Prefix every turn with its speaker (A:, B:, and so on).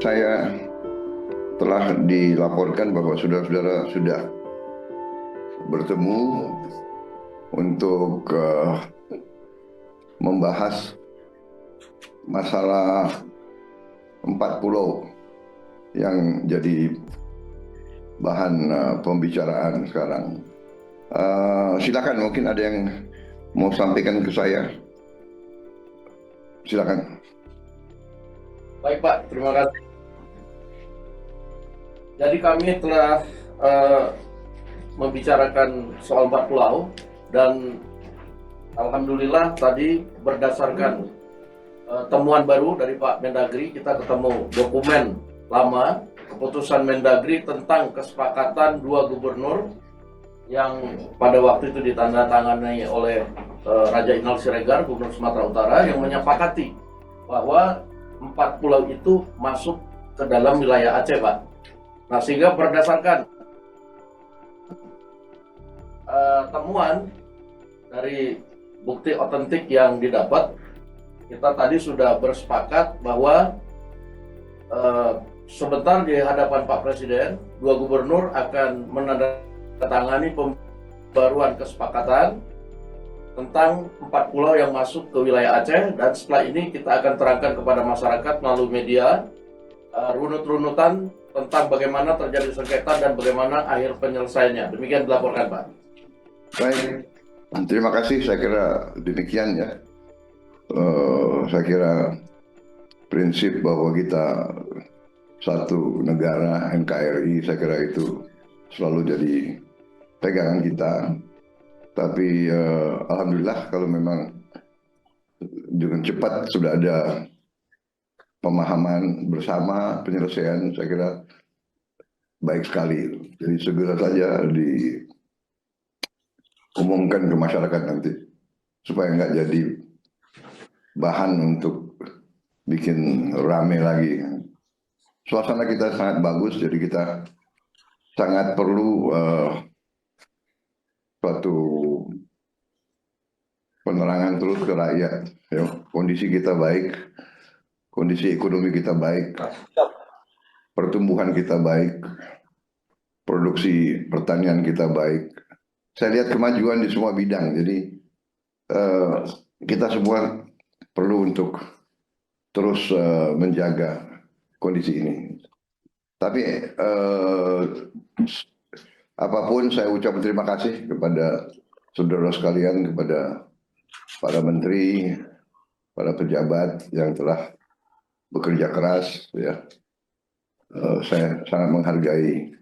A: Saya telah dilaporkan bahwa saudara-saudara sudah bertemu untuk membahas masalah 4 pulau yang jadi bahan pembicaraan sekarang. Silakan, mungkin ada yang mau sampaikan ke saya. Silakan.
B: Baik Pak, terima kasih. Jadi kami telah membicarakan soal 4 pulau dan alhamdulillah tadi berdasarkan temuan baru dari Pak Mendagri, kita ketemu dokumen lama keputusan Mendagri tentang kesepakatan 2 gubernur yang pada waktu itu ditandatangani oleh Raja Inal Siregar, Gubernur Sumatera Utara, yang menyepakati bahwa 4 pulau itu masuk ke dalam wilayah Aceh, Pak. Nah, sehingga berdasarkan temuan dari bukti otentik yang didapat, kita tadi sudah bersepakat bahwa sebentar di hadapan Pak Presiden, 2 gubernur akan menandatangani pembaruan kesepakatan tentang 4 pulau yang masuk ke wilayah Aceh, dan setelah ini kita akan terangkan kepada masyarakat melalui media runut-runutan tentang bagaimana terjadi sengketa dan bagaimana akhir penyelesaiannya. Demikian dilaporkan, Pak.
A: Baik, terima kasih. Saya kira demikian ya. Saya kira prinsip bahwa kita satu negara NKRI, saya kira itu selalu jadi pegangan kita. Tapi alhamdulillah kalau memang dengan cepat sudah ada pemahaman bersama, penyelesaian, saya kira baik sekali. Jadi segera saja diumumkan ke masyarakat nanti supaya nggak jadi bahan untuk bikin rame lagi. Suasana kita sangat bagus, jadi kita sangat perlu suatu penerangan terus ke rakyat. Ya, kondisi kita baik, kondisi ekonomi kita baik, pertumbuhan kita baik, produksi pertanian kita baik. Saya lihat kemajuan di semua bidang, jadi kita semua perlu untuk terus menjaga kondisi ini. Tapi apapun saya ucapkan terima kasih kepada saudara sekalian, kepada para menteri, para pejabat yang telah bekerja keras, ya. Saya sangat menghargai.